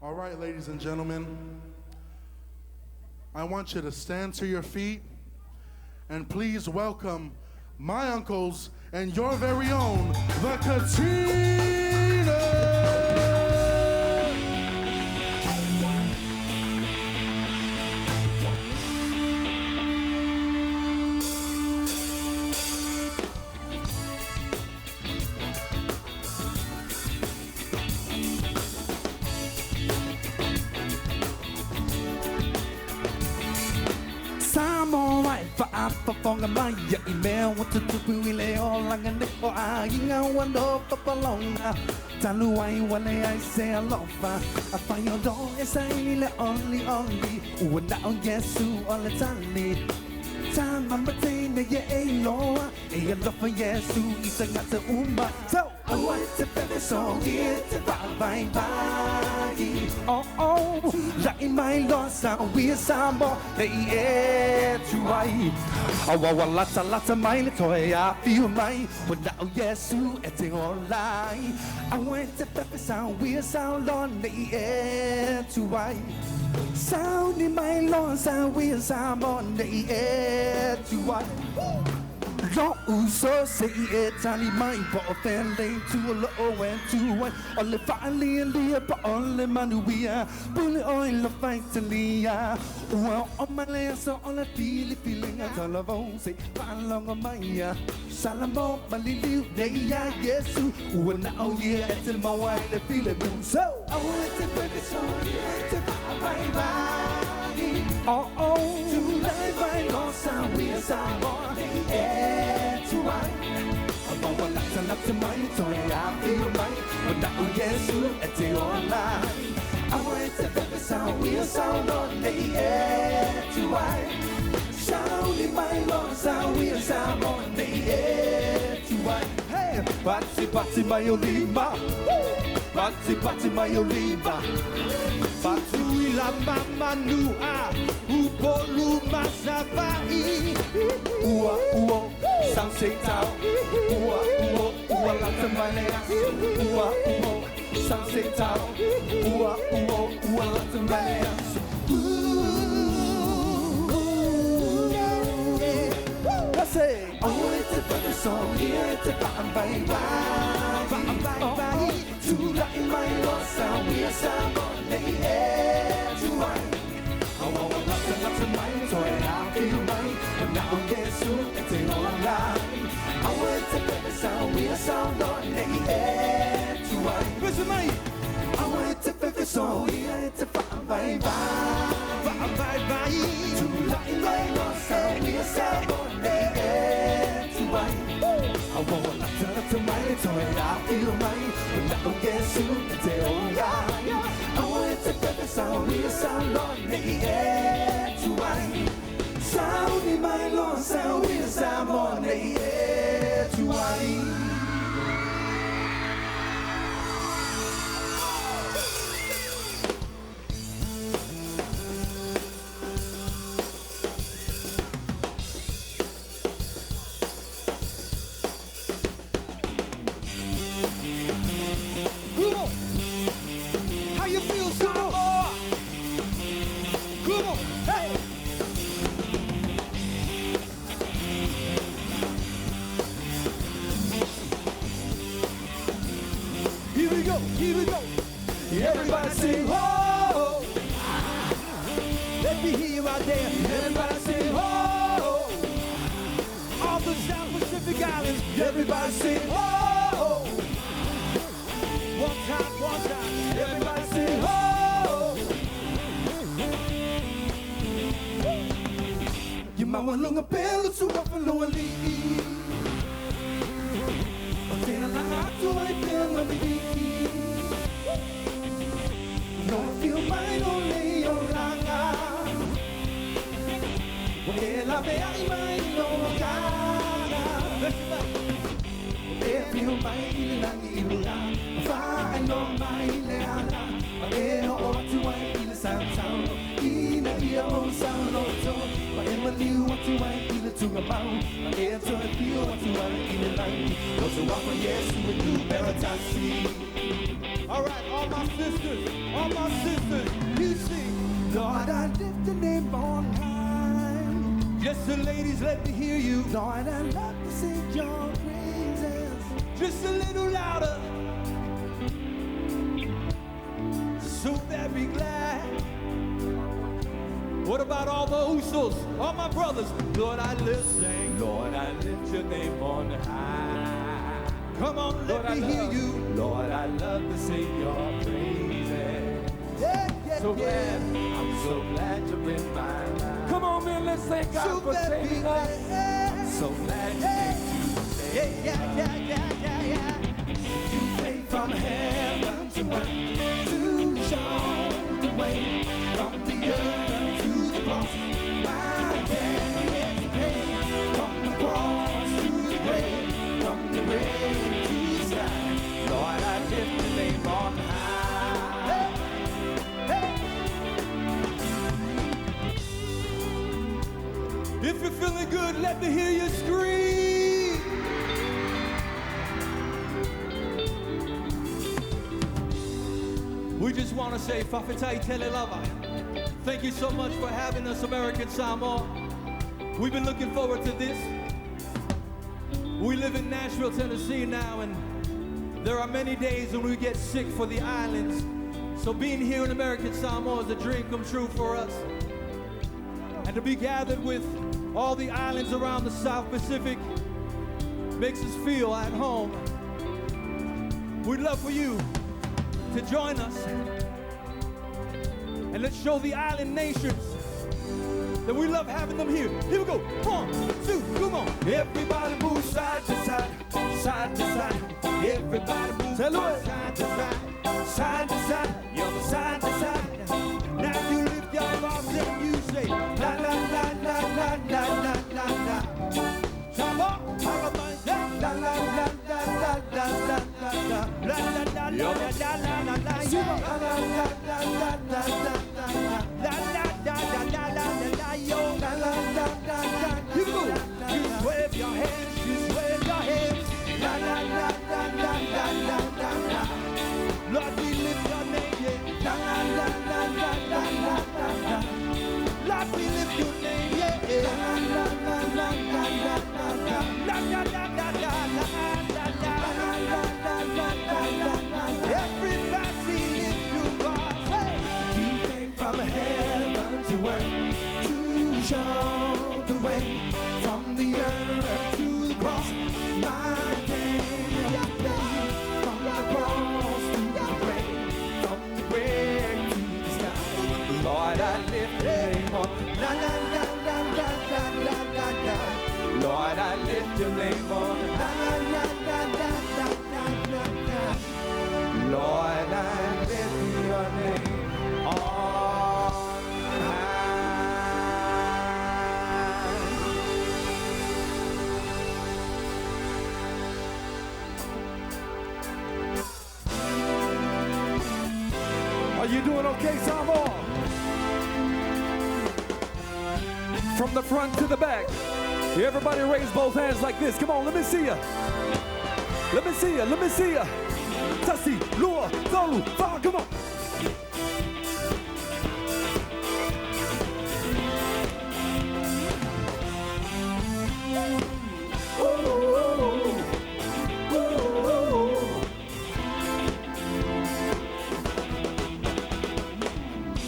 All right, ladies and gentlemen, I want you to stand to your feet and please welcome my uncles and your very own, the Katinas. Phong my email what to do we lay all like an echo I want up along Talu I say a love I find your door is only when now yes to all the time I'm between the low a love for yes to eat a got to so I want to be so here to bye oh like my loss we some more hey to I lots of my little I feel my without yes to it's all lie I went to be sound we sound on the air to I sound in my loss we sound on the air to I Long so say it, tiny mind, but a family to a low and to one. Only finally and the but only money we are. Bullet oil of fight to the well, on my land, so on a feeling at all of all. Say, fine long on my Salamo, my little day, yes, who now here at the Maui, the feeling. So I want to put this on to bye. Oh, to life I lost, and we are someone. To I want a lot of money, so I feel mine. But now, yes, it's online. I want to be sound, we'll sound on the air. To I sound in my lungs, and we'll sound on the air. To I hey, party, my oliva. Party, my oliva. Party, la mama nua. Upolu masavai. Ua, sunset town. Ua, lata malaya. Ua, sunset town. Ua, lata malaya. I say, I want to put a song here to bye. To light my loss, and we are some on the air to wine. I want lots of mine, so I feel mine. But now guess who it's online. I want to put a sound, we are sound on the air to wine. Listen, mate. I want to put a song here to bye. To light my loss, and we are some on the air to wine. I want lots of mine, so I feel mine. But now guess who it's online. I want to put a sound, we are sound on the air to wine. Sound in my lungs, and we are sound on the air to wine. Here we go. Everybody sing, oh. Let me hear you out there. Everybody sing, oh. All the South Pacific Islands. Everybody sing, oh. One time. Everybody sing, oh. Your mama lung a bell to Buffalo and Lee. Okay, I'm to I feel on the don't feel mine only your langa. Well, I be mine no gaga. If you mine lang fine on mine langa. I ought to wait in the sound. In a year on sound also. But in my new what to wait in the to about. It's a feel what to wait in the line. What's a walk yes, we do better see. All right, all my sisters, you sing. Lord, I lift the name on high. Just the ladies, let me hear you. Lord, I love to sing your praises. Just a little louder. So very glad. What about all the usos, all my brothers? Lord, I lift, sing. Lord, I lift your name on high. Come on, let me hear you. Lord, I love to sing your praises. Yeah, yeah, so glad, I'm so glad you're in my life. Come on, man, let's thank God for saving us. I'm so glad you came to save. Yeah. You came from heaven to earth to show the way from the earth to the cross. My debt paid from the cross to the grave, from the grave to the sky. Lord, I lift the name on high. If you're feeling good, let me hear you scream. We just want to say, Fafetai Telelava. Thank you so much for having us, American Samoa. We've been looking forward to this. We live in Nashville, Tennessee now, and there are many days when we get sick for the islands. So being here in American Samoa is a dream come true for us. And to be gathered with all the islands around the South Pacific makes us feel at home. We'd love for you to join us, and let's show the island nations that we love having them here. Here we go. 1, 2, come on. Everybody move side to side, side to side. Everybody move side to side, side to side, side to side. Now you lift your arms and you say la la la la la la la la la. Shabba, la la la la la la la la la la la la la la la. You wave your hands, you wave your hands. La la la la la la la la la. Lord, we lift your name, yeah. La la la la la la la la la. Lord, we lift your name, yeah. La la la la la la la la. La la la la la la la la. Everybody lift your voice. Hey. You came from heaven to earth to show the way from the earth to the cross. My day, from the cross to the grave, from the grave to the sky. Lord, I lift your name on. La la la la la la la la la. Lord, I lift your name on. La la la la la la la la la. Lord, I lift your name on high. Are you doing okay, Samoa? From the front to the back. Everybody raise both hands like this. Come on, let me see ya. Let me see ya, let me see ya. Tasi, Lua, Tolu, Fa, come on.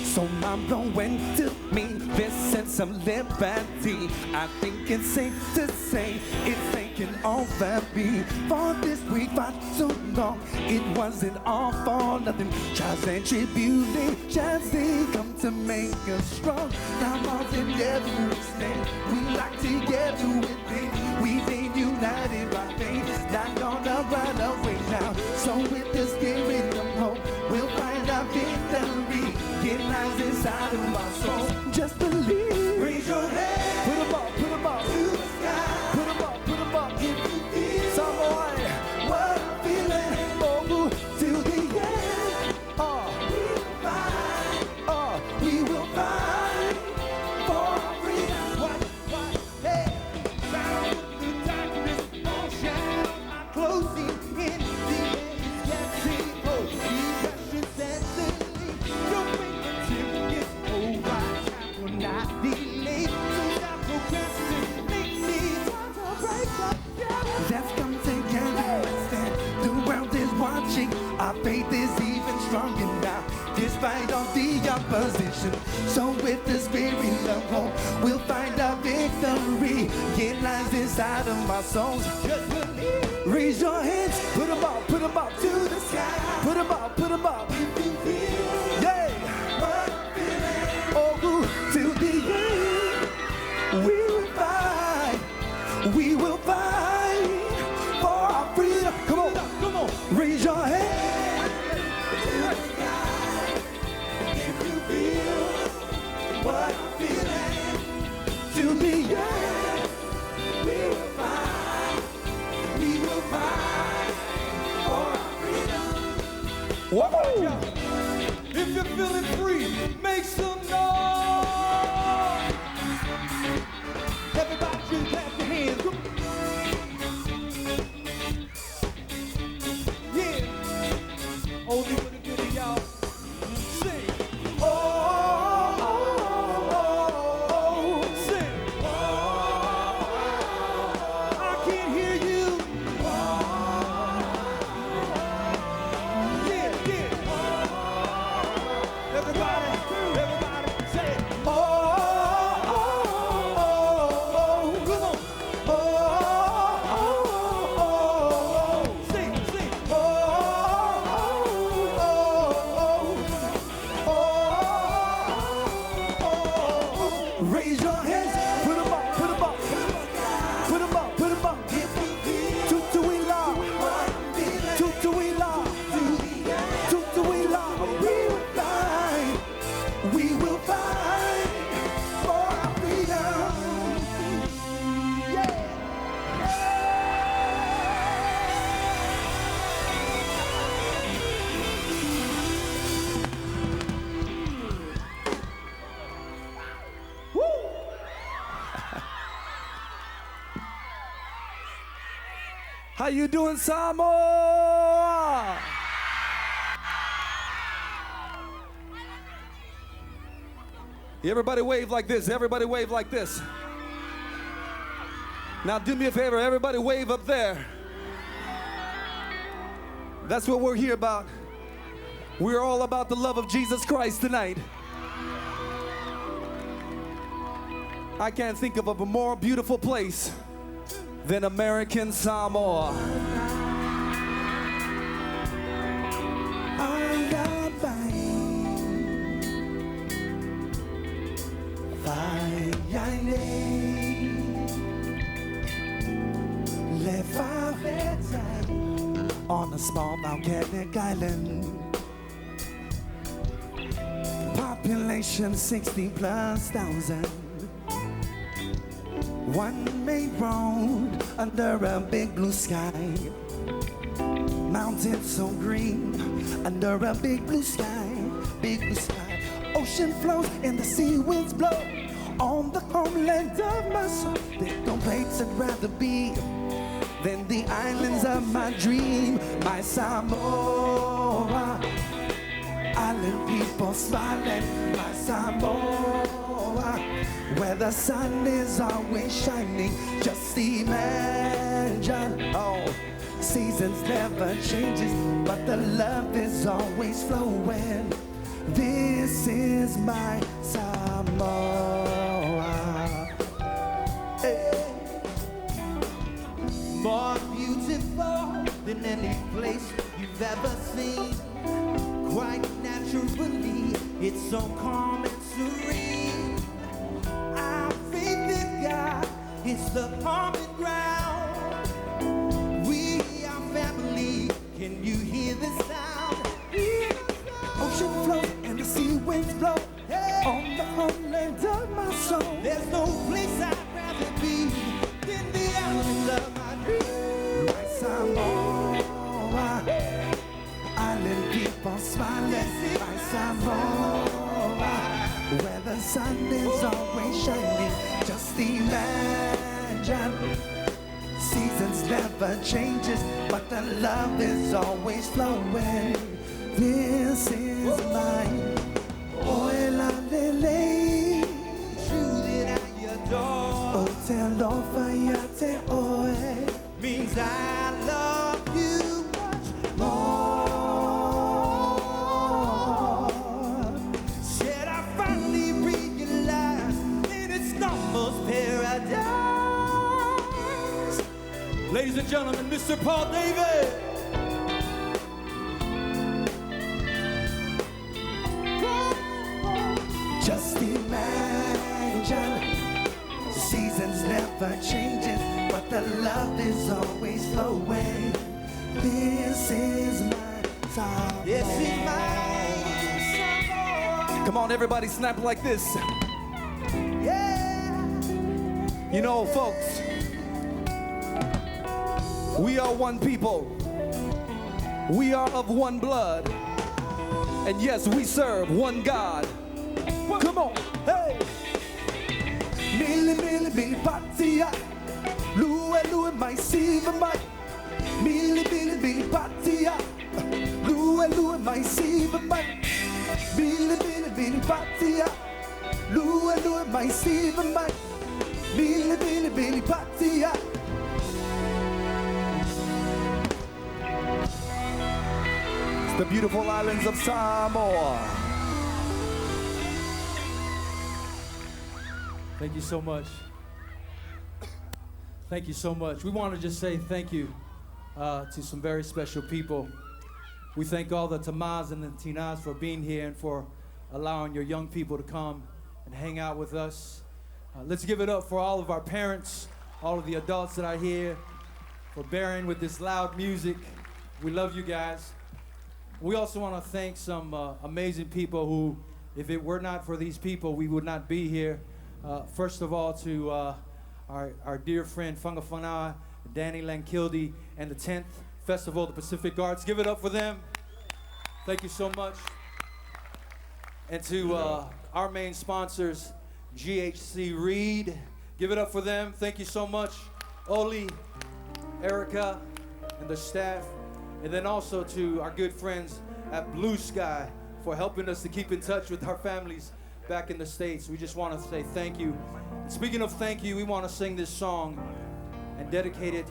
So I'm going to me visit some liberty. I think it's safe to say it's taken over me. For this week for so long, it wasn't all for nothing. Trials and tribulations, they come to make us strong. Now all together we stand, we lock together with faith. We've been united by faith, not gonna run away now. So with the spirit of hope, we'll find our victory. It lies inside of my soul. Just believe. Raise your hand. Put 'em up, put 'em up. To the sky. Put 'em up, put 'em up. If you feel someone, what I'm feeling. Oh, till the end. We will fight. We will fight for freedom. What, hey. Sound the darkness, all shadows are closing in. The end is getting close. stronger now, despite all the opposition. So with the spirit of hope, we'll find our victory. It lies inside of my soul. Just believe. Raise your hands, put them up to the sky. Put them up. If you feel, yeah. What I'm feeling. Oh, till the end, we will fight for our freedom. Come on. Raise your hand to the sky. If you feel what I'm feeling, till the end, we will fight for our freedom. Whoa! If you're feeling free, make some noise. Everybody just clap your hands. Come on. Yeah. Only for the good of y'all. Sing. Sing. I can't hear you. Yeah. Everybody say it. Come on. Sing. Raise your hands, put them up. Tuiātaga, we will fight for our freedom. Yeah. How you doing, Samoa? Everybody wave like this. Everybody wave like this. Now do me a favor. Everybody wave up there. That's what we're here about. We're all about the love of Jesus Christ tonight. I can't think of a more beautiful place than American Samoa. On a small volcanic island, population 60,000+. One main road under a big blue sky, mountains so green under a big blue sky, big blue sky. Ocean flows and the sea winds blow on the homeland of my soul. There's no place I'd rather be than the islands of my dream, my Samoa. Island people smiling, my Samoa, where the sun is always shining. Just imagine, oh, seasons never changes, but the love is always flowing. This is my Samoa. Hey. More beautiful than any place you've ever seen. Quite naturally, it's so calm and serene. Our faith in God is the common ground. We are family. Can you hear the sound? Ocean flows and the sea winds blow on the homeland of my soul. There's no place I'd rather be than the island of my dream. My Samoa, island people smiling. My Samoa, where the sun is always shining. Just imagine, seasons never changes, but the love is always flowing. This is mine. Oela lele, True that I adore. o te alofa ia te oe. Means I love you much more. Ladies and gentlemen, Mr. Paul David. Just imagine, the seasons never changing, but the love is always flowing. This is my song. This is my song. Come on, everybody, snap like this. Yeah. You know, folks, we are one people. We are of one blood. And yes, we serve one God. Come on, hey! Mili, mili, mili, patia. Lue, lue, mai, siva, mai. Mili, mili, mili, patia. Lue, lue, mai, siva, mai. Mili, mili, mili, patia. Lue, lue, mai, siva, mai. Mili, mili, mili, patia. It's the beautiful islands of Samoa. Thank you so much. Thank you so much. We want to just say thank you to some very special people. We thank all the Tamas and the Katinas for being here and for allowing your young people to come and hang out with us. Let's give it up for all of our parents, all of the adults that are here, for bearing with this loud music. We love you guys. We also want to thank some amazing people who, if it were not for these people, we would not be here. First of all, to our dear friend Fangafana, Danny Lankildy, and the 10th Festival of the Pacific Arts. Give it up for them. Thank you so much. And to our main sponsors, GHC Reed. Give it up for them. Thank you so much. Oli, Erica, and the staff. And then also to our good friends at Blue Sky for helping us to keep in touch with our families back in the States. We just want to say thank you. And speaking of thank you, we want to sing this song and dedicate it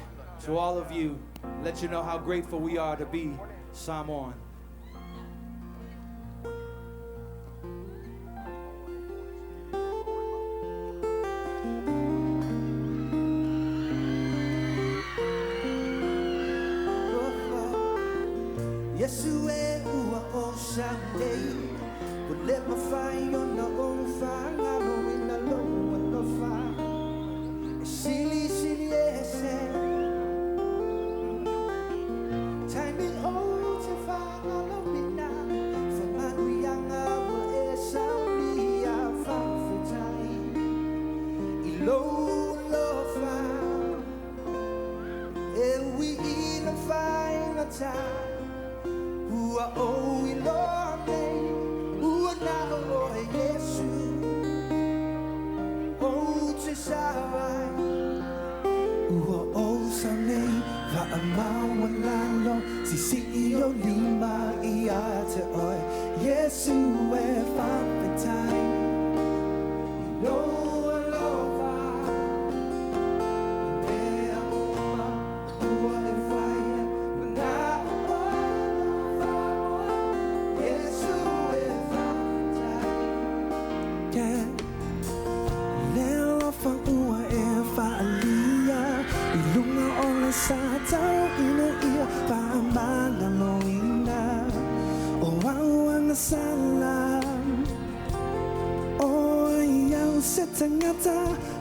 to all of you. Let you know how grateful we are to be Samoan. Yesu e ua o Sunday, but let my fire on the own fire, I'm in the low and the fire. Silly, silly, yes, time is old to fire, I love me now. For man, we young, I will assembly, I found for time. Low, low fire, and we in a fire time. Ua o ilone, ua na o Yesu, o te sawai. Ua o sanei, vaamaua lalo, sisi o lima I a te oi. Yesu e whawhetai. Loa loa, mea oma, ua e whaia, mana o loa, Yesu e whawhetai. Yeah. Leo whaua e whaalia, I lunga o le sātau ina ia whaamanga loina. O wauanga salam, o iau se tangata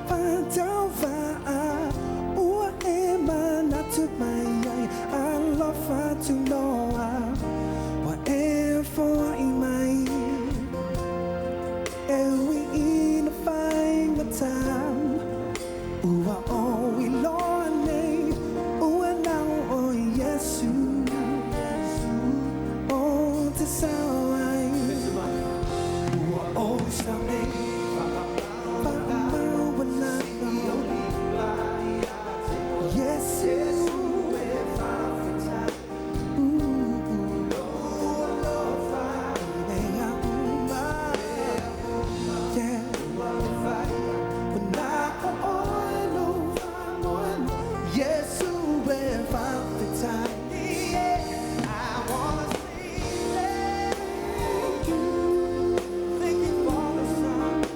whātau whaa. Ua e manatu mai ai, alofa tu noa. Wa e whoa I mai, e ui ina whainga tam. Ua o I loa nei, ua nau o Yesu. O te sawai, ua o sau nei, whaamaua nana. Yesu e whawhetai. Loa loa, mea uma, yeah. Mana o oilo, Yesu e whawhetai. I wanna say thank you for the sun.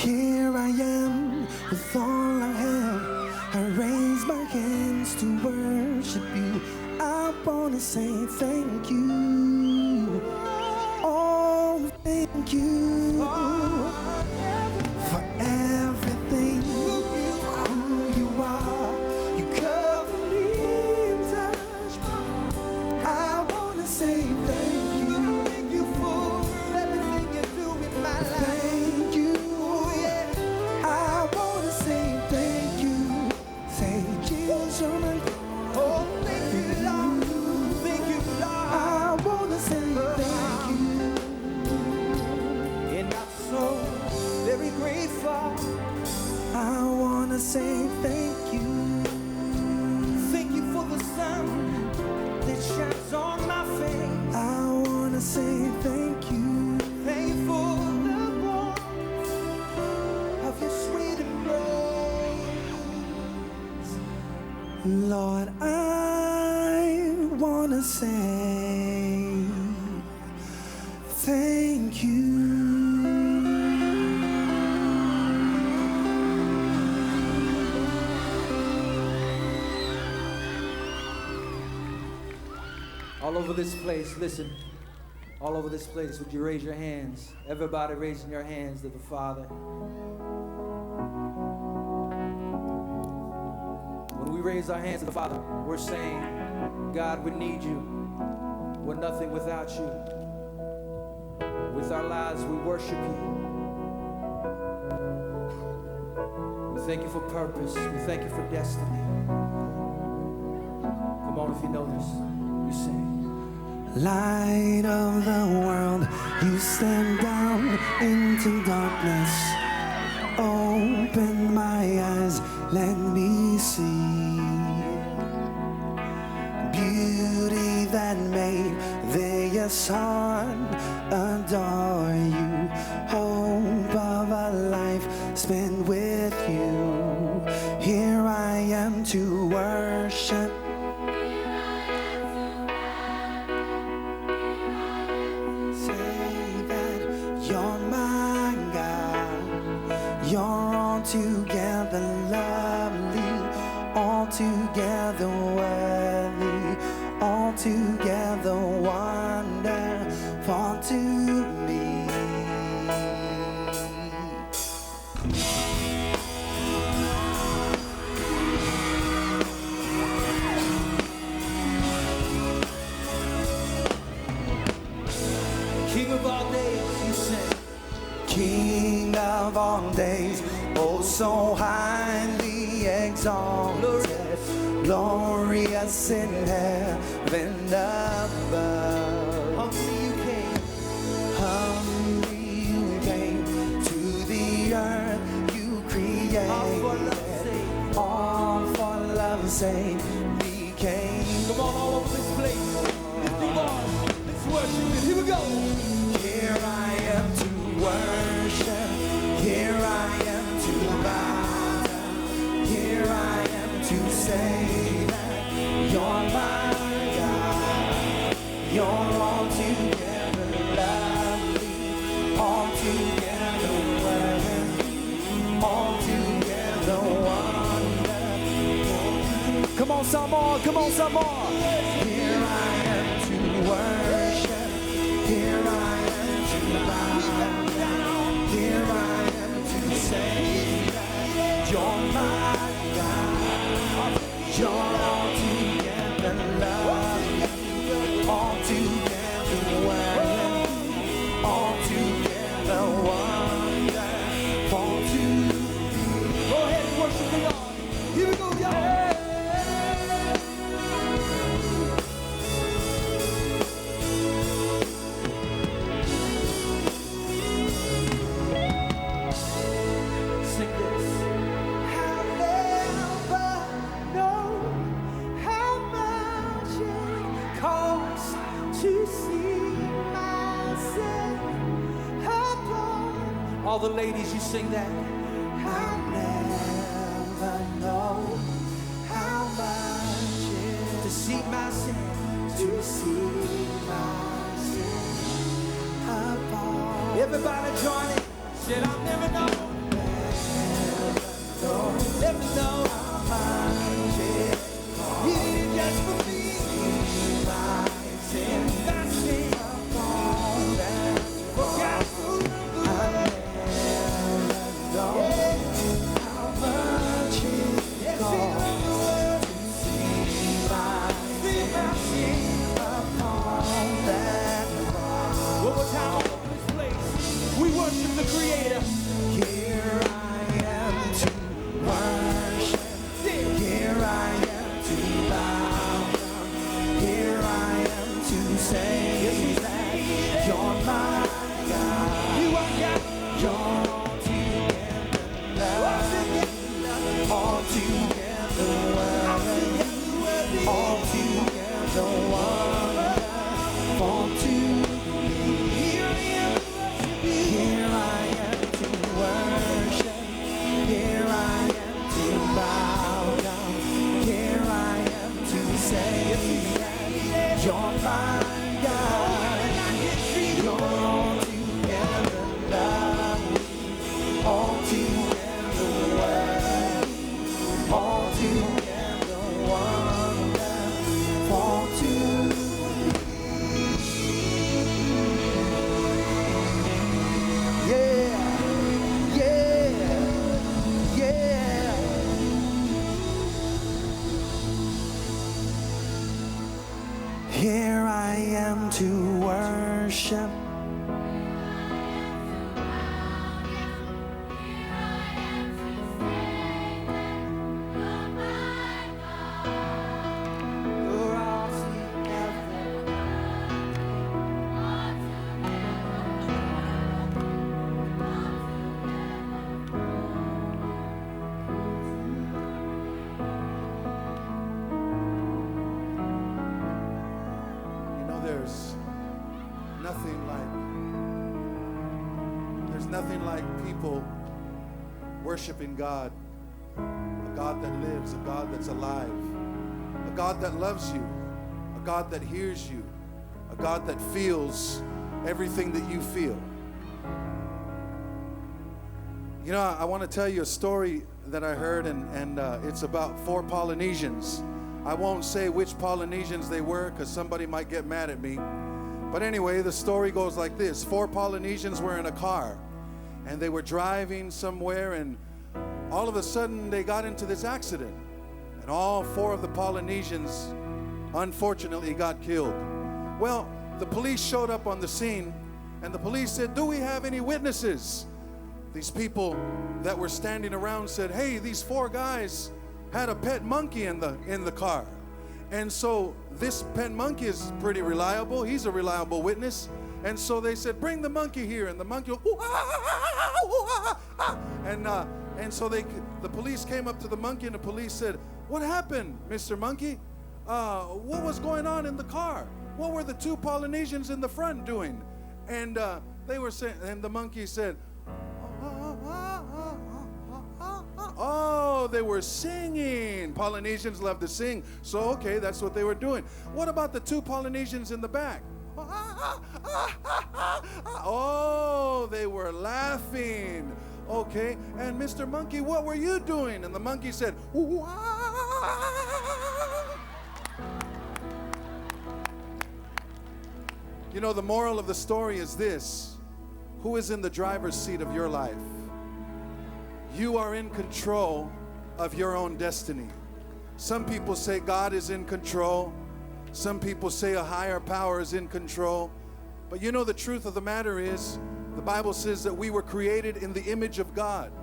Here I am with all I have. I raise my hands to worship you. I wanna say thank you. Oh, thank you for everything, for who you are. You cover me and touch me. I wanna say thank you. Thank you for everything you do in my life. Thank you. I wanna say thank you. Say Jesus, Oh, thank you, Lord. Thank you, Lord. I wanna say thank you. And I'm so very grateful. I wanna say thank you. Thank you for the sun that shines on my face. I wanna say thank you. Thank you for the warmth of your sweet embrace. Lord, I wanna say thank you. All over this place, listen. All over this place, would you raise your hands? Everybody raising your hands to the Father. When we raise our hands to the Father, we're saying, God, we need you. We're nothing without you. With our lives, we worship you. We thank you for purpose. We thank you for destiny. Come on, if you know this, you sing. Light of the world, you stand down into darkness. Open my eyes, let me see beauty that made the sun adore you. Hope of a life spent with you. Here I am to worship. Altogether lovely, altogether worthy, altogether wonderful to me. King of all days, you say. King of all days, oh so highly exalted, glorious in heaven above. Humbly you came to the earth you created, all for love's sake became. Come on, all over this place. Lift the bars. Let's worship it. Here we go. Here I am to worship. Here I am to bow down. Here I am to say that you're my God. You're altogether lovely, altogether worthy, altogether wonderful. Come on, some more. Come on, some more. Here I am to worship. Here I am to bow down. Here I am to say that you're my God. You're altogether lovely, altogether worthy, altogether wonderful to me. Go ahead and worship the Lord. Here we go, y'all. Sing this. I'll never know how much it costs to see myself upon. All the ladies, you sing that. I'll never know how much it To see my sin. to see myself upon. Everybody join it. Said I'll never know. Let me know He did it just for me. Rising upon that cross. I never know how much it costs to see my sin upon that cross. One more time all over this place. We worship the Creator. Here I am to worship. Here I am to bow down. Here I am to say that you're my God. You are God. You're altogether worthy. Altogether wonderful to me. Here I am to worship. Here I am to bow down. Here I am to say that you're my God. You're altogether lovely. Altogether worthy. Altogether wonderful to me. Yeah, yeah, yeah. Here I am to worship. You're there's nothing like people worshiping God, a God that lives, a God that's alive, a God that loves you, a God that hears you, a God that feels everything that you feel. You know, I want to tell you a story that I heard, and it's about 4 Polynesians. I won't say which Polynesians they were because somebody might get mad at me. But anyway, the story goes like this. 4 Polynesians were in a car, and they were driving somewhere, and all of a sudden they got into this accident. And all 4 of the Polynesians, unfortunately, got killed. Well, the police showed up on the scene, and the police said, "Do we have any witnesses?" These people that were standing around said, "Hey, these 4 guys had a pet monkey in the car. And so this pet monkey is pretty reliable. He's a reliable witness." And so they said, "Bring the monkey here." And the monkey, and so the police came up to the monkey, and the police said, "What happened, Mr. Monkey? What was going on in the car? What were the 2 Polynesians in the front doing?" And they were saying, and the monkey said, "Oh, they were singing." Polynesians love to sing, so okay, that's what they were doing. "What about the 2 Polynesians in the back?" "Oh, they were laughing." "Okay, and Mr. Monkey, what were you doing?" And the monkey said, You know, the moral of the story is this: who is in the driver's seat of your life? You are in control of your own destiny. Some people say God is in control. Some people say a higher power is in control. But you know, the truth of the matter is, the Bible says that we were created in the image of God.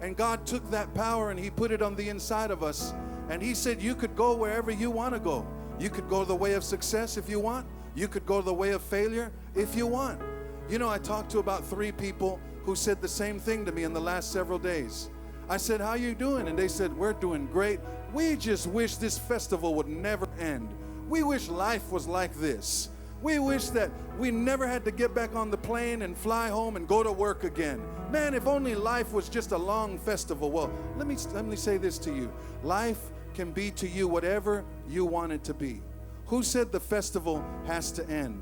And God took that power and He put it on the inside of us. And He said you could go wherever you want to go. You could go the way of success if you want. You could go the way of failure if you want. You know, I talked to about 3 people who said the same thing to me in the last several days. I said, "How you doing?" And they said, "We're doing great. We just wish this festival would never end. We wish life was like this. We wish that we never had to get back on the plane and fly home and go to work again. Man, if only life was just a long festival." Well, let me say this to you. Life can be to you whatever you want it to be. Who said the festival has to end?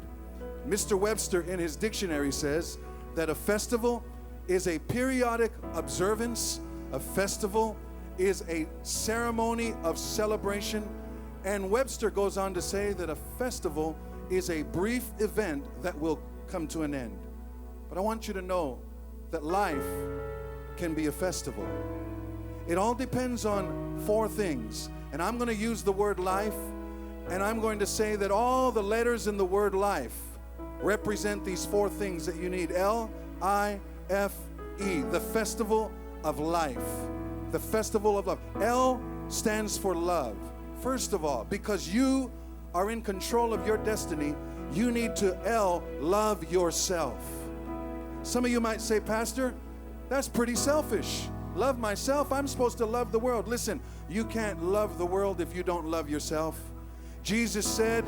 Mr. Webster in his dictionary says that a festival is a periodic observance A festival is a ceremony of celebration. And Webster goes on to say that a festival is a brief event that will come to an end. But I want you to know that life can be a festival. It all depends on four things. And I'm going to use the word life, and I'm going to say that all the letters in the word life represent these four things that you need. L-I-F-E, the festival of life. The festival of love. L stands for love. First of all, because you are in control of your destiny, you need to love yourself. Some of you might say, Pastor, that's pretty selfish. Love myself? I'm supposed to love the world. Listen, you can't love the world if you don't love yourself. Jesus said,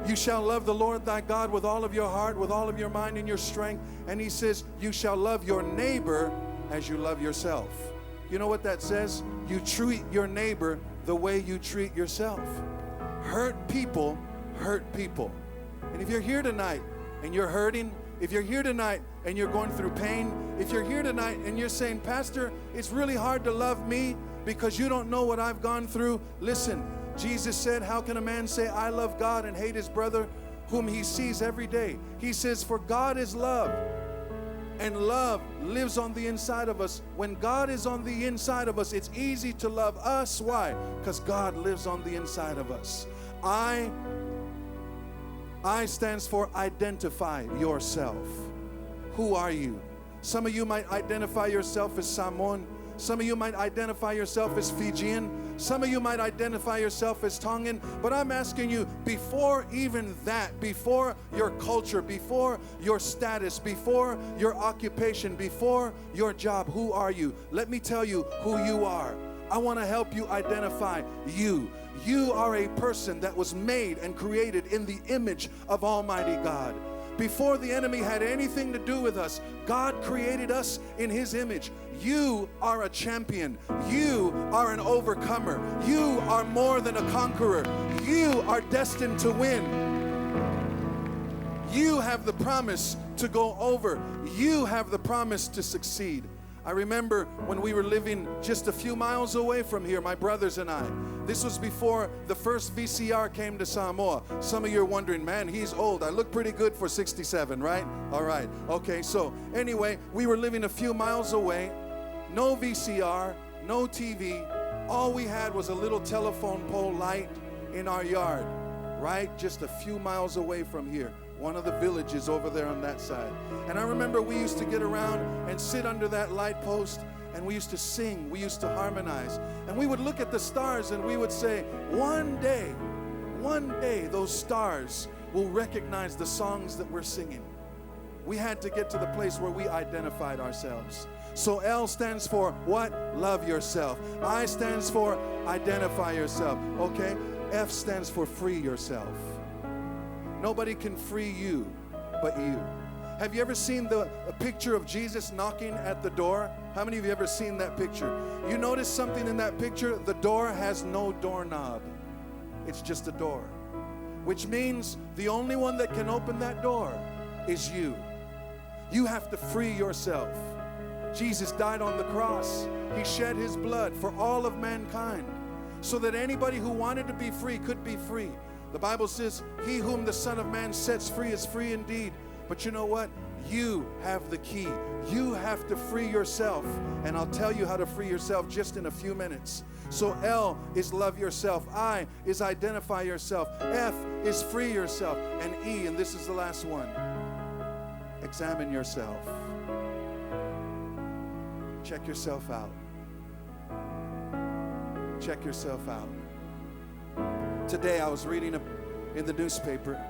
you shall love the Lord thy God with all of your heart, with all of your mind and your strength. And he says, you shall love your neighbor as you love yourself. You know what that says? You treat your neighbor the way you treat yourself. Hurt people hurt people. And if you're here tonight and you're hurting, if you're here tonight and you're going through pain, if you're here tonight and you're saying, Pastor, it's really hard to love me because you don't know what I've gone through. Listen, Jesus said, how can a man say, I love God and hate his brother whom he sees every day? He says, for God is love, and love lives on the inside of us. When God is on the inside of us, it's easy to love us. Why? Because God lives on the inside of us. I stands for identify yourself. Who are you? Some of you might identify yourself as Samoan. Some of you might identify yourself as Fijian. Some of you might identify yourself as Tongan. But I'm asking you, before even that, before your culture, before your status, before your occupation, before your job, who are you? Let me tell you who you are. I want to help you identify you. You are a person that was made and created in the image of Almighty God. Before the enemy had anything to do with us, God created us in His image. You are a champion. You are an overcomer. You are more than a conqueror. You are destined to win. You have the promise to go over. You have the promise to succeed. I remember when we were living just a few miles away from here, my brothers and I. This was before the first VCR came to Samoa. Some of you are wondering, man, he's old. I look pretty good for 67, right? All right. Okay, so anyway, we were living a few miles away. No VCR, no TV. All we had was a little telephone pole light in our yard, right? Just a few miles away from here. One of the villages over there on that side. And I remember we used to get around and sit under that light post, and we used to sing, we used to harmonize, and we would look at the stars and we would say, one day those stars will recognize the songs that we're singing. We had to get to the place where we identified ourselves. So L stands for what? Love yourself. I stands for identify yourself. Okay? F stands for free yourself. Nobody can free you but you. Have you ever seen a picture of Jesus knocking at the door? How many of you ever seen that picture? You notice something in that picture? The door has no doorknob. It's just a door. Which means the only one that can open that door is you. You have to free yourself. Jesus died on the cross. He shed His blood for all of mankind so that anybody who wanted to be free could be free. The Bible says, he whom the Son of Man sets free is free indeed. But you know what? You have the key. You have to free yourself. And I'll tell you how to free yourself just in a few minutes. So L is love yourself. I is identify yourself. F is free yourself. And E, and this is the last one, examine yourself. Check yourself out. Check yourself out. Today I was reading in the newspaper,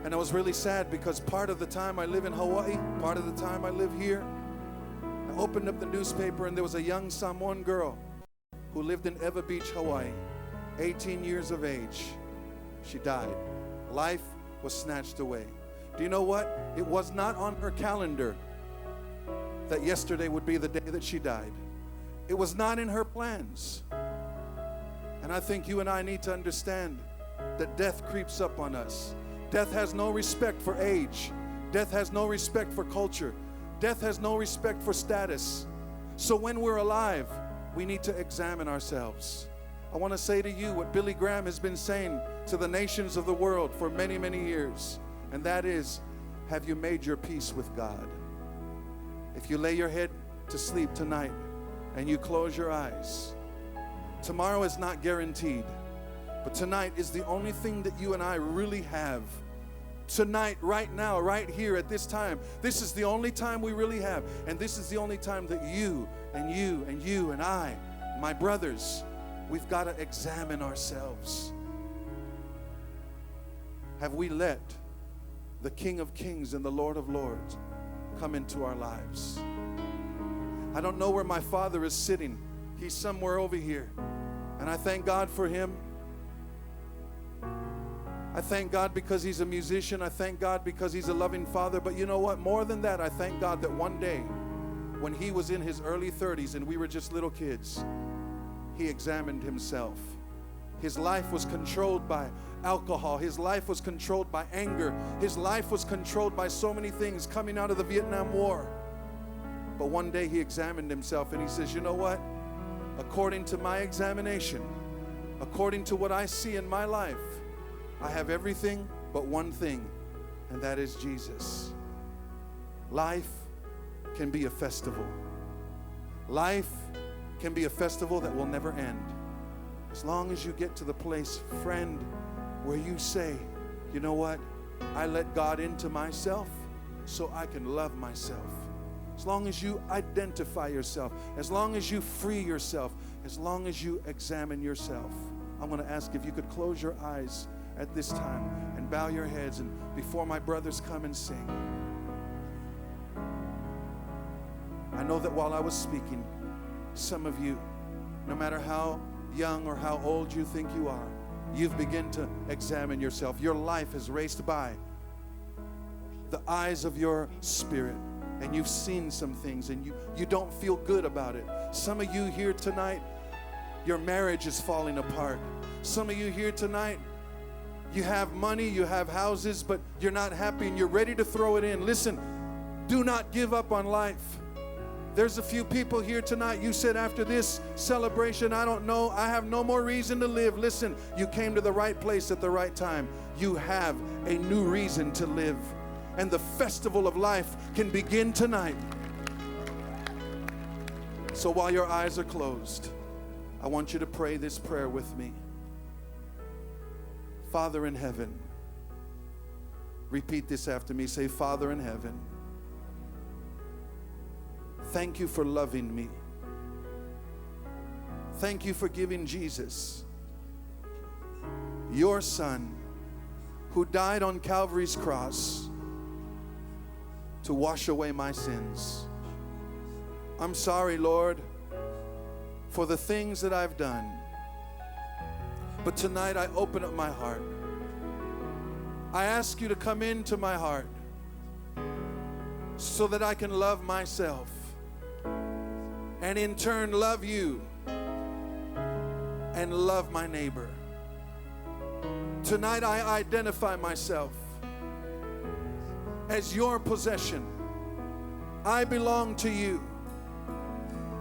and I was really sad because part of the time I live in Hawaii, part of the time I live here. I opened up the newspaper and there was a young Samoan girl who lived in Ewa Beach, Hawaii, 18 years of age. She died. Life was snatched away. Do you know what? It was not on her calendar that yesterday would be the day that she died. It was not in her plans. And I think you and I need to understand that death creeps up on us. Death has no respect for age. Death has no respect for culture. Death has no respect for status. So when we're alive, we need to examine ourselves. I want to say to you what Billy Graham has been saying to the nations of the world for many, many years. And that is, have you made your peace with God? If you lay your head to sleep tonight and you close your eyes, tomorrow is not guaranteed. But tonight is the only thing that you and I really have. Tonight, right now, right here at this time, this is the only time we really have. And this is the only time that you and you and you and I, my brothers, we've got to examine ourselves. Have we let the King of Kings and the Lord of Lords come into our lives? I don't know where my father is sitting. He's somewhere over here. And I thank God for him. I thank God because he's a musician. I thank God because he's a loving father. But you know what? More than that, I thank God that one day, when he was in his early 30s and we were just little kids, he examined himself. His life was controlled by alcohol. His life was controlled by anger. His life was controlled by so many things coming out of the Vietnam War. But one day he examined himself and he says, you know what? According to my examination, according to what I see in my life, I have everything but one thing, and that is Jesus. Life can be a festival. Life can be a festival that will never end. As long as you get to the place, friend, where you say, you know what? I let God into myself so I can love myself. As long as you identify yourself, as long as you free yourself, as long as you examine yourself. I'm going to ask if you could close your eyes at this time and bow your heads, and before my brothers come and sing. I know that while I was speaking, some of you, no matter how young or how old you think you are, you've begun to examine yourself. Your life has raced by the eyes of your spirit, and you've seen some things, and you don't feel good about it. Some of you here tonight, your marriage is falling apart. Some of you here tonight, you have money, you have houses, but you're not happy and you're ready to throw it in. Listen, do not give up on life. There's a few people here tonight, you said after this celebration, I don't know, I have no more reason to live. Listen, you came to the right place at the right time. You have a new reason to live. And the festival of life can begin tonight. So while your eyes are closed, I want you to pray this prayer with me. Father in heaven, repeat this after me. Say, Father in heaven, thank you for loving me. Thank you for giving Jesus, your Son, who died on Calvary's cross to wash away my sins. I'm sorry, Lord, for the things that I've done. But tonight I open up my heart. I ask you to come into my heart so that I can love myself and in turn love you and love my neighbor. Tonight I identify myself as your possession. I belong to you.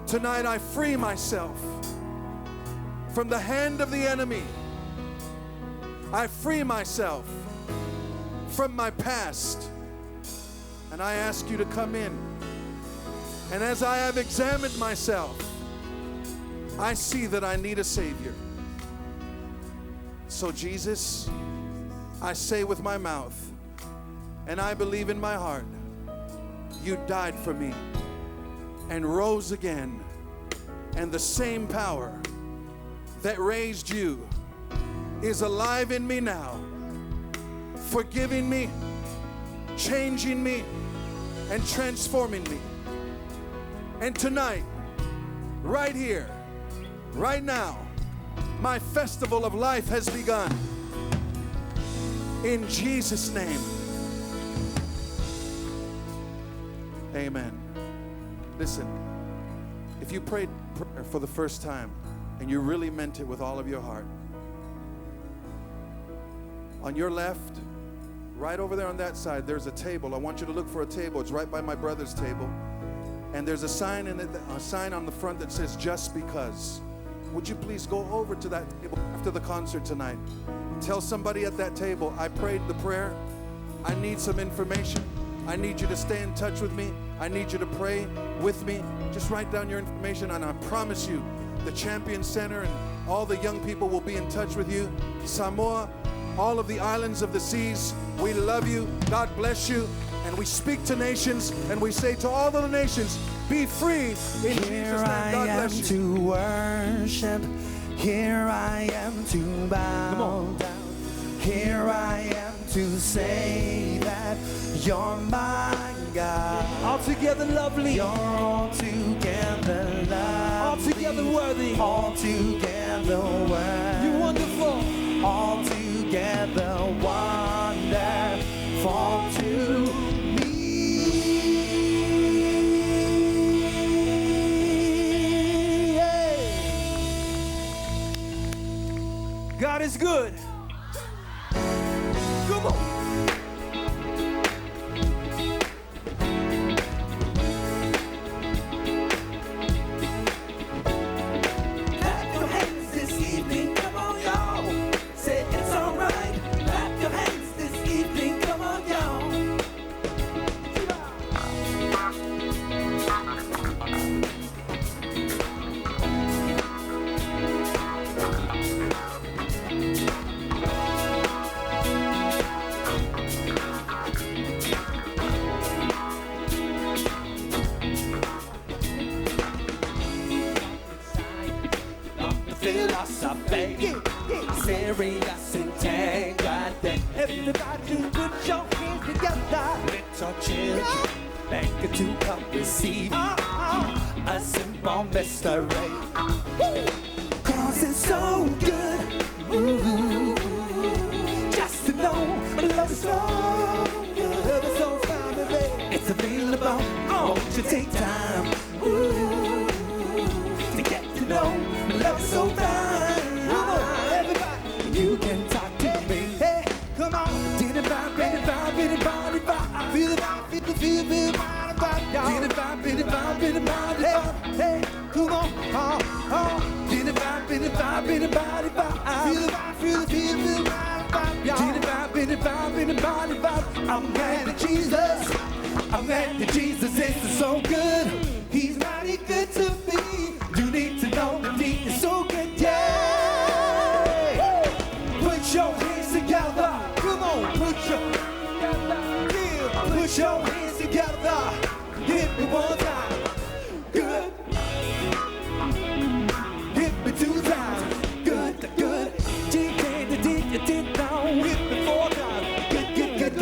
Tonight I free myself from the hand of the enemy. I free myself from my past. And I ask you to come in. And as I have examined myself, I see that I need a Savior. So Jesus, I say with my mouth, and I believe in my heart, you died for me and rose again. And the same power that raised you is alive in me now, forgiving me, changing me, and transforming me. And tonight, right here, right now, my festival of life has begun. In Jesus' name, amen. Listen, if you prayed prayer for the first time and you really meant it with all of your heart, on your left, right over there on that side, there's a table. I want you to look for a table. It's right by my brother's table. And there's a sign a sign on the front that says "Just Because." Would you please go over to that table after the concert tonight? Tell somebody at that table, I prayed the prayer. I need some information. I need you to stay in touch with me. I need you to pray with me. Just write down your information, and I promise you, the Champion Center and all the young people will be in touch with you. Samoa, all of the islands of the seas, we love you. God bless you. And we speak to nations, and we say to all the nations, be free in Jesus' name. God bless you. To worship, here I am to bow down, here I am to say that you're my God. Altogether lovely, You're altogether lovely, altogether worthy, altogether worthy, you're wonderful, altogether wonderful to me. God is good. Come on. Clap your hands this evening, come on y'all. Say it's alright. Clap your hands this evening, come on y'all. Philosophy, serious integrity. Everybody put your hands together. Little children, beg to come receive a simple mystery. Cause it's so good, ooh, just to know love is so good. Love is so fine, baby. It's available, won't you take time, ooh, to get to know love is so fine. Everybody, You can talk to me. hey, come on. Did it vibe, did it vibe, did it vibe, did it vibe. Feel the vibe, feel the vibe, y'all. Did it vibe, did it vibe, did it vibe, did it vibe. Hey, come on. Did it vibe, did it vibe, did it vibe, did it vibe. Feel the vibe, feel the vibe, y'all. Did it vibe, did it vibe, did it vibe, did it vibe. I'm mad at Jesus. I'm mad at Jesus. It's so good. He's mighty good to me. You need to know that He is so good. Yeah. Put your hands together. Come on, put your hands together. Hit me one time. Good. Hit me 2 times. Good, good. Did now. Hit me 4 times. Good. Hit me, baby.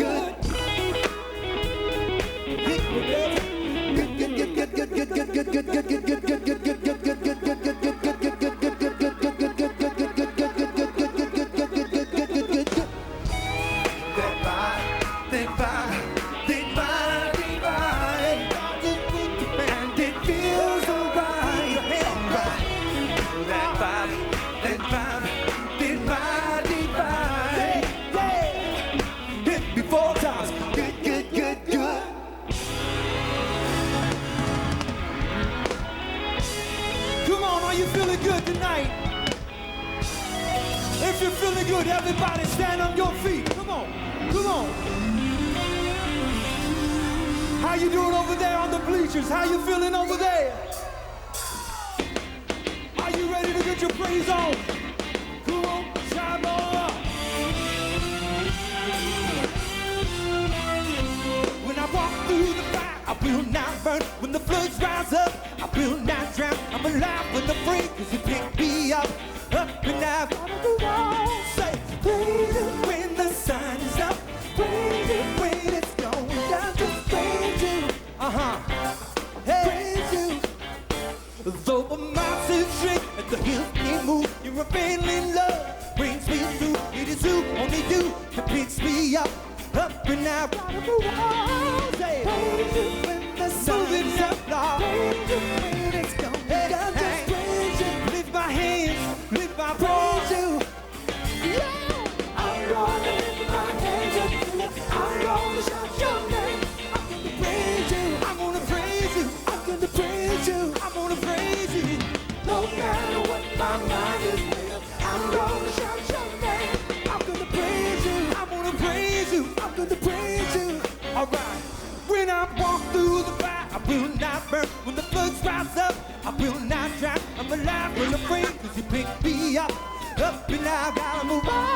And it feels alright. That vibe. Hit me 4 times. Good. Come on, are you feeling good tonight? If you're feeling good, everybody stand on your feet. Come on. How you doing over there on the bleachers? How you feeling over there? Are you ready to get your praise on? Come on, shine on. When I walk through the fire, I will not burn. When the floods rise up, I will not drown. I'm alive when I'm free, 'cause you pick me up and out of the wall. Say, praise Him when the sun is up, praise Him when it's going down. Just praise Him, hey, praise Him. Though the mountains shake and the hills may move, your unfailing love brings me through. It is you, only you, that picks me up and out of the wall. Say, praise Him when the sun is up, Lord. Praise Him when it's going down. Just praise Him. Lift my hands, lift my praise you. not walk through the fire, I will not burn. When the floods rise up, I will not drown. I'm alive, well afraid, cause you picked me up. Up and I gotta move on.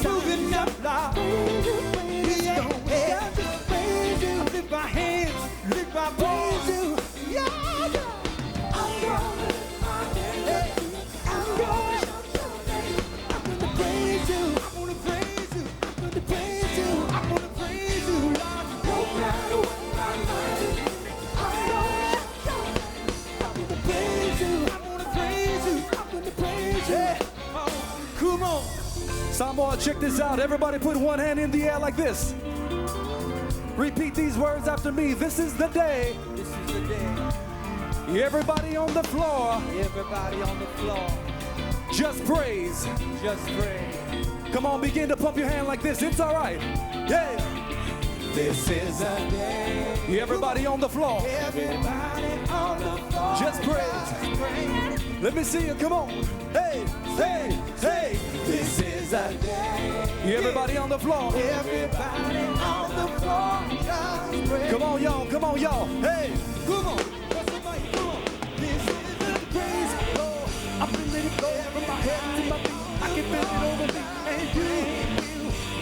Moving up, Lord. Yeah, yeah. I lift my hands, lift my voice. Yeah, yeah. I'm gonna lift my hands. I'm gonna shout your name. I'm gonna praise you. I'm gonna praise you. I'm gonna praise you. I'm gonna praise you, Lord. No matter what my life is, I'm gonna shout your name. I'm gonna praise you. I'm gonna praise you. I'm gonna praise you. Yeah. Oh, come on. Samoa, check this out. Everybody put one hand in the air like this. Repeat these words after me. This is the day. This is the day. Everybody on the floor. Everybody on the floor. Just praise. Just pray. Come on, begin to pump your hand like this. It's all right. Yeah. This is a day. Everybody on the floor. Everybody on the floor. Just praise. Just pray. Let me see you. Come on. Hey, hey, hey. This is a day. Everybody on the floor. Everybody on the floor. Just pray. Come on, y'all. Come on, y'all. Hey. Come on. Somebody, come on. This is the praise, Lord. I'm feeling it go from my head to my feet. I can feel it over me. And you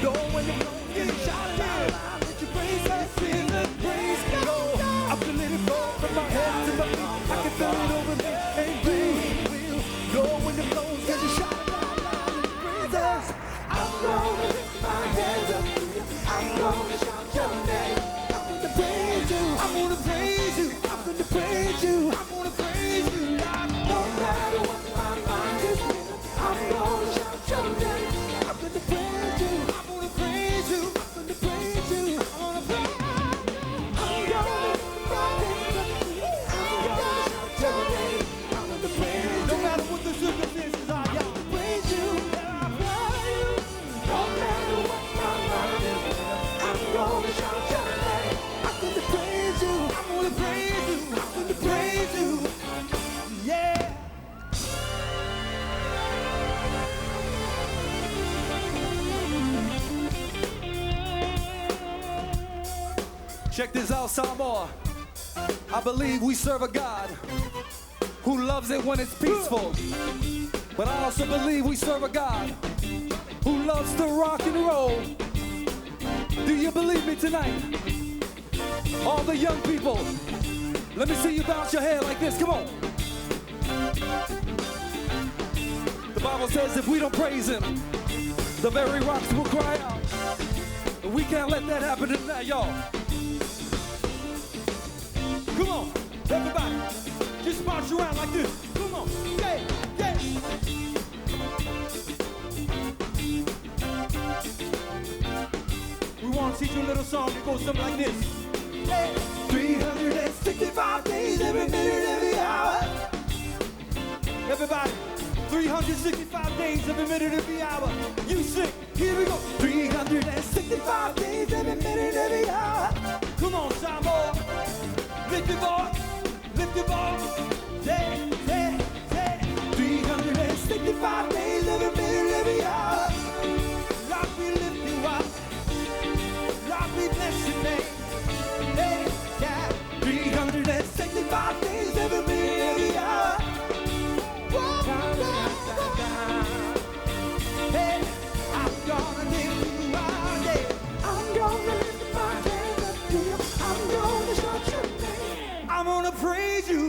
know when you're going to shout it out loud. Let your praise this is the praise, Lord. I'm feeling it go from my head to my feet. I can feel it over me. And you know when you're going to shout it out loud. Let your praise us. I'm gonna lift my hands up to you. I'm gonna shout your name. I'm gonna praise you. I'm gonna praise you. I'm gonna praise you. I'm gonna praise you, Lord. No matter what my mind is feeling, I'm gonna shout your name. I'm gonna praise you. I'm gonna praise you. I'm gonna praise you. I'm gonna praise you. I'm gonna lift my hands up to you. I'm gonna shout your name. I'm gonna praise you. No matter what the circumstances are, y'all praise you. No matter what my mind is feeling, I'm gonna shout your name. I'm gonna praise you. I'm gonna praise you. I'm gonna praise you. Yeah. Check this out, Samoa. I believe we serve a God who loves it when it's peaceful. But I also believe we serve a God who loves to rock and roll. Do you believe me tonight? All the young people, let me see you bounce your head like this. Come on. The Bible says if we don't praise him, the very rocks will cry out. And we can't let that happen tonight, y'all. Come on, everybody, just march around like this. Come on, yeah, yeah. We want to teach you a little song that goes something like this. Hey. 365 days, every minute, every hour. Everybody, 365 days, every minute, every hour. You sing, here we go. 365 days, every minute, every hour. Come on, Samoa. Lift your voice, lift your voice. Yeah, yeah, yeah. 365 days, every minute, every hour. Lord, we lift you up. Lord, we bless your name. Yeah, yeah. 365 days, every minute, every hour. Hey, I'm gonna lift you up. Yeah. I'm gonna lift my hands up to you. I'm gonna shout your name. I'm gonna praise you.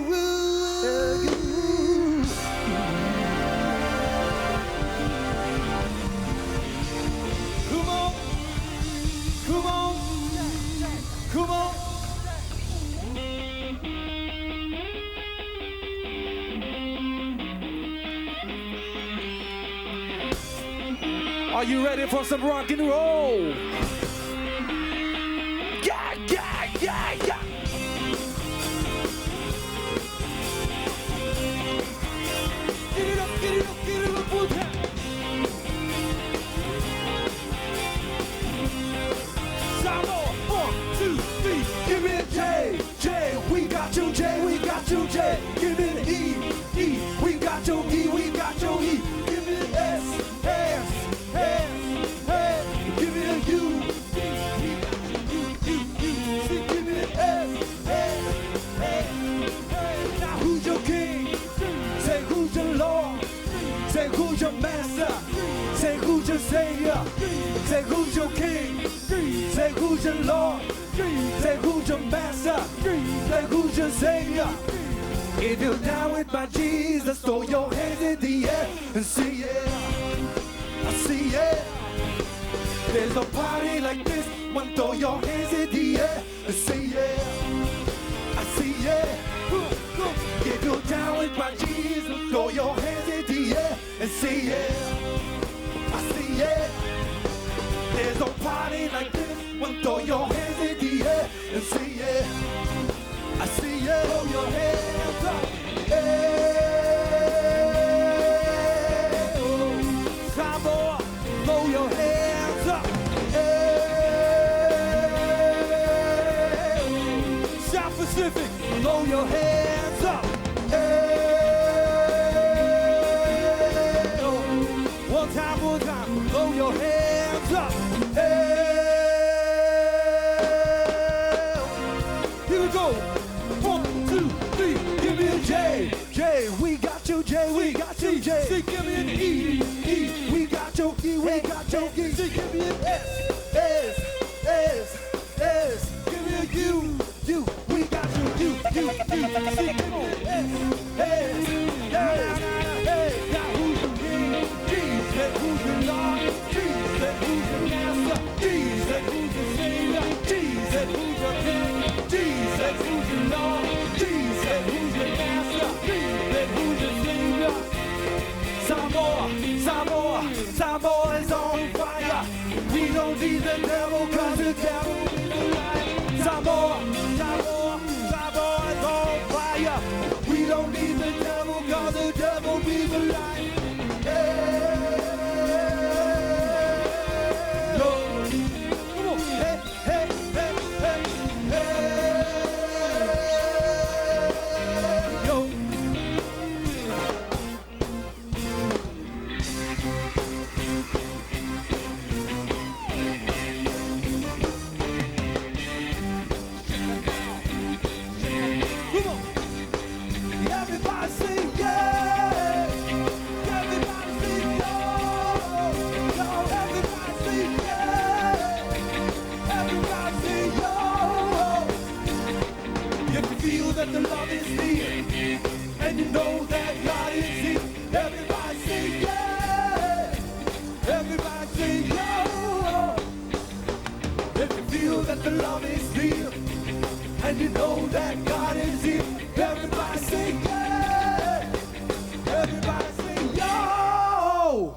Come on, come on, come on. Are you ready for some rock and roll? Yeah, yeah, yeah, yeah. Get it up, get it up, get it up, one time. Samoa, 1, 2, 3. Give me a J, J. We got your J, we got your J. Give me the E, E. We got your E, we got your E. Give me the S, S, S, S. Give me the U, we got your U. Say who's your king? Say who's your Lord? Say who's your master? Say who's your savior? If you're down with my Jesus, throw your hands in the air and say yeah. I see yeah. There's a party like this one, throw your hands in the air and say yeah. I see yeah. If you're down with my Jesus, throw your hands in the air and say yeah. I see yeah. There's no party like this one, throw your hands in the air and say yeah. I see yeah. Throw your hands up. Hey, oh. Samoa, throw your hands up. Hey, oh. South Pacific, throw your hands up. Hey, oh. One time, throw your hands up. Here we go. 1, 2, 3. Give me a J. J. We got you. J. We got you. J. C. Give me an E. E. We got your E. We got your E. C. Give me an S. S. S. S. Give me a U. U. We got you. U. U. U. C. Give me an S. S. S. Hey. Now who's your king? G. Said who's your Lord? G. Said who's your master? G. Said who's your savior? G. Said who's your king? G. Said who's your Lord? G. Said who's your master? G. Said who's your savior? Samoa, Samoa, Samoa is on fire. We don't need the devil, cause the devil is a liar. Samoa, Samoa, Samoa is on fire. We don't need the devil, cause the devil is a liar. Hey, yo. Come on. Hey, hey, hey, hey, hey. Yo. Come on. Everybody sing yeah. Everybody sing yo. Yo, everybody sing yeah. Everybody sing yo. If you feel that the love is near, and you know that God is here, everybody sing yeah. Everybody sing yo. If you feel that the love is near, and you know that God is here, everybody sing yeah. Everybody sing yo.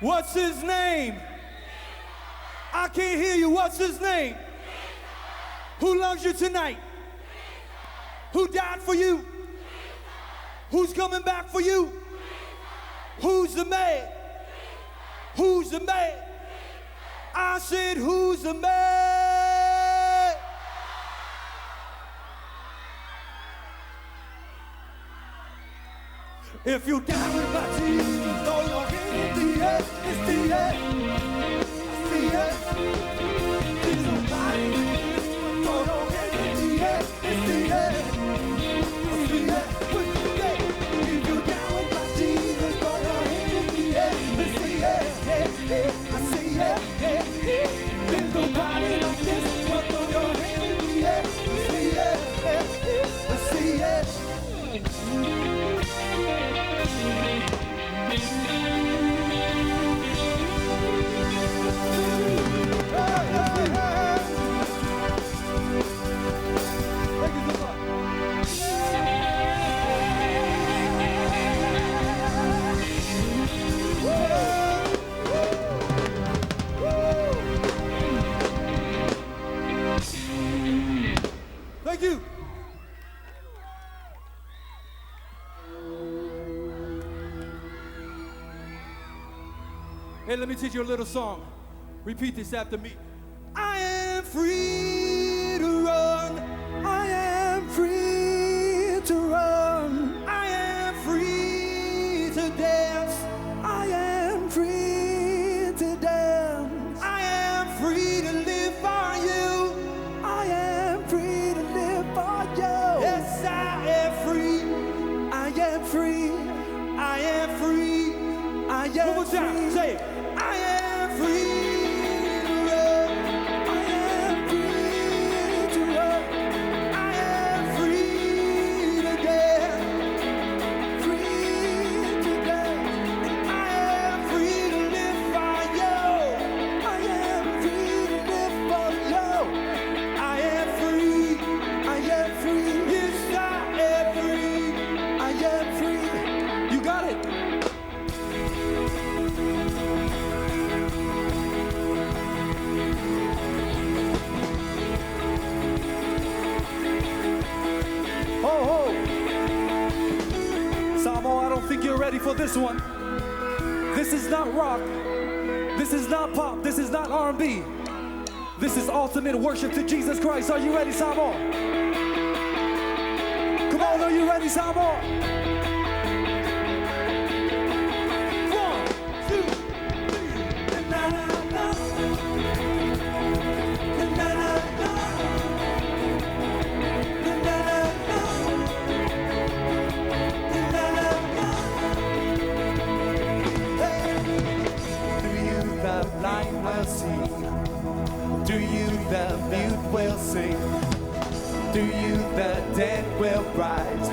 What's his name? I can't hear you. What's his name? Who loves you tonight? Who died for you? Who's coming back for you? Who's the man? Who's the man? I said, who's the man? If you down with my Jesus, throw your hands in the air. It's the air. It's the air. There's nobody. Throw your hands in the air. It's the air. It's the air. Put the air. If you down with my Jesus, throw your hands in the air. It's the air. I see it. There's nobody like this. But throw your hands in the air. It's the air. I see it. Thank you. Hey, let me teach you a little song. Repeat this after me. I am free to run. I am free to run. I am free am One more time. free. Say it. I am free to run. I am free to run. I am free to dance. Free to dance. I am free to live for you. I am free to live for you. I am free. I am free. Yes, I am free. I am free. You got it. Ho ho! Samo, I don't think you're ready for this one. This is not rock. This is not pop. This is not R&B. This is ultimate worship to Jesus Christ. Are you ready, Samo? Come on, are you ready, Samo? 1, 2, 3. Na na na. Na na na. Na na na. Na na na. Hey. Do you the blind will see? Do you the mute will sing? Do you the dead will rise?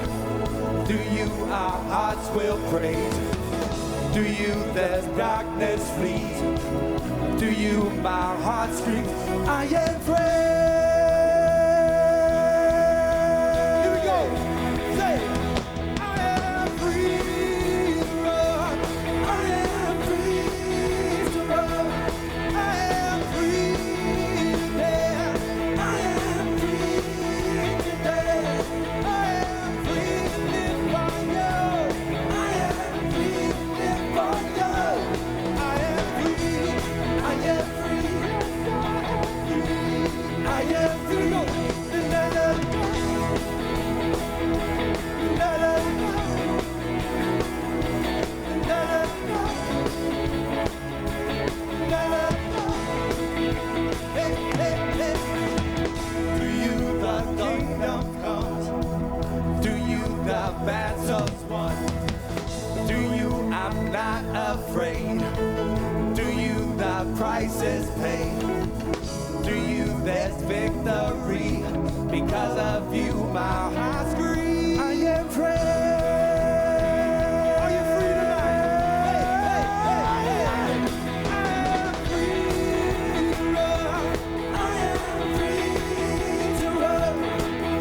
Do you our hearts will praise? Do you the darkness flee? Do you my heart screams? I am free. Here we go. Say, I am free to run. I am free to run. I am free to dance. I am free to dance. I am free to live for you. I am free to live for you. I am free. I am free. I am free. Na na na na na na na. Hey hey hey. Do you the kingdom comes? Do you the battles won? Do you I'm not afraid? Do you the price is paid? Do you there's victory? Because of you my heart screams. I am free. Are you free tonight? Hey, hey, hey, hey. I am free to run. I am free to run.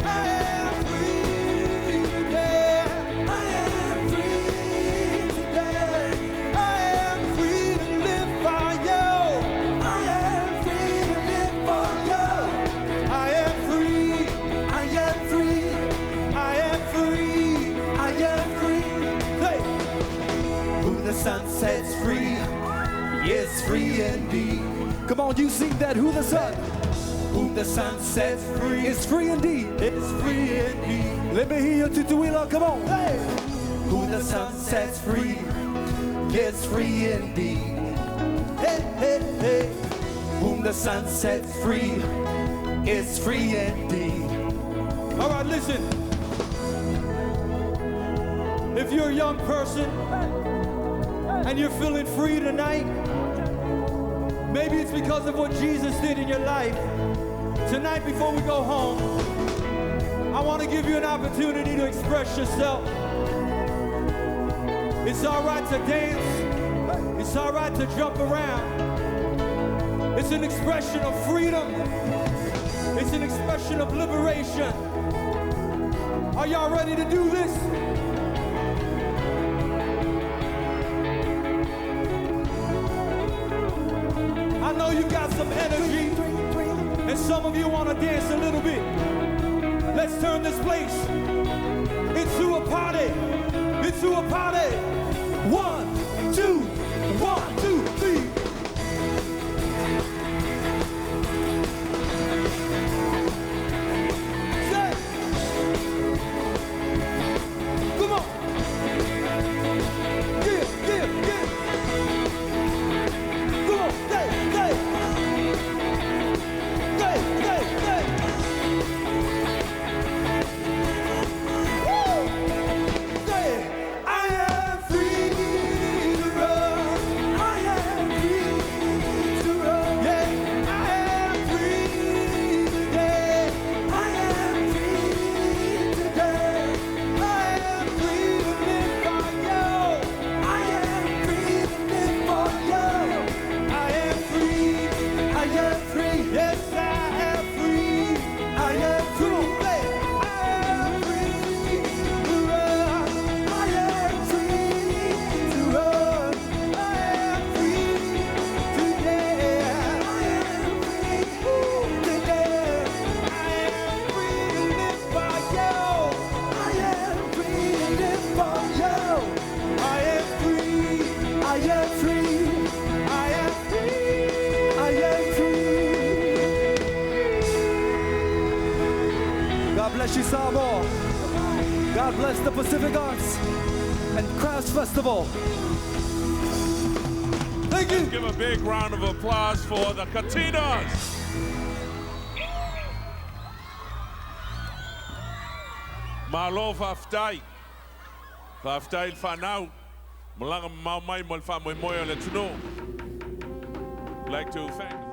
I am free to dance. I am free to dance. I am free to live for you. I am free to live for you. I am free. I am free. I am free. I am free. Hey, Who the sun sets free is free indeed. Come on, you sing that. Who the sun sets free is free indeed. It's free indeed. Let me hear you, Tuiātaga. Come on. Hey. Who the sun sets free is free indeed. Hey, hey, hey. Whom the sun sets free is free indeed. all right, listen. If you're a young person and you're feeling free tonight, maybe it's because of what Jesus did in your life. Tonight, before we go home, I want to give you an opportunity to express yourself. It's all right to dance. It's all right to jump around. It's an expression of freedom. It's an expression of liberation. Are y'all ready to do this? I know you got some energy, and some of you want to dance a little bit. Let's turn this place into a party. Into a party. 1, 2, 1, 2, 3. Say. Come on. Yeah, yeah, yeah. Come on, hey, hey. Hey, hey, hey. Woo! Say, I am free. am free. I am free. I am free. God bless you, Samoa. God bless the Pacific Arts and Crafts Festival. Thank you. Let's give a big round of applause for the Katinas. Malo faftai. Faftai fanau. Malanga mau mai mal fa mo mo le tuno. Like to thank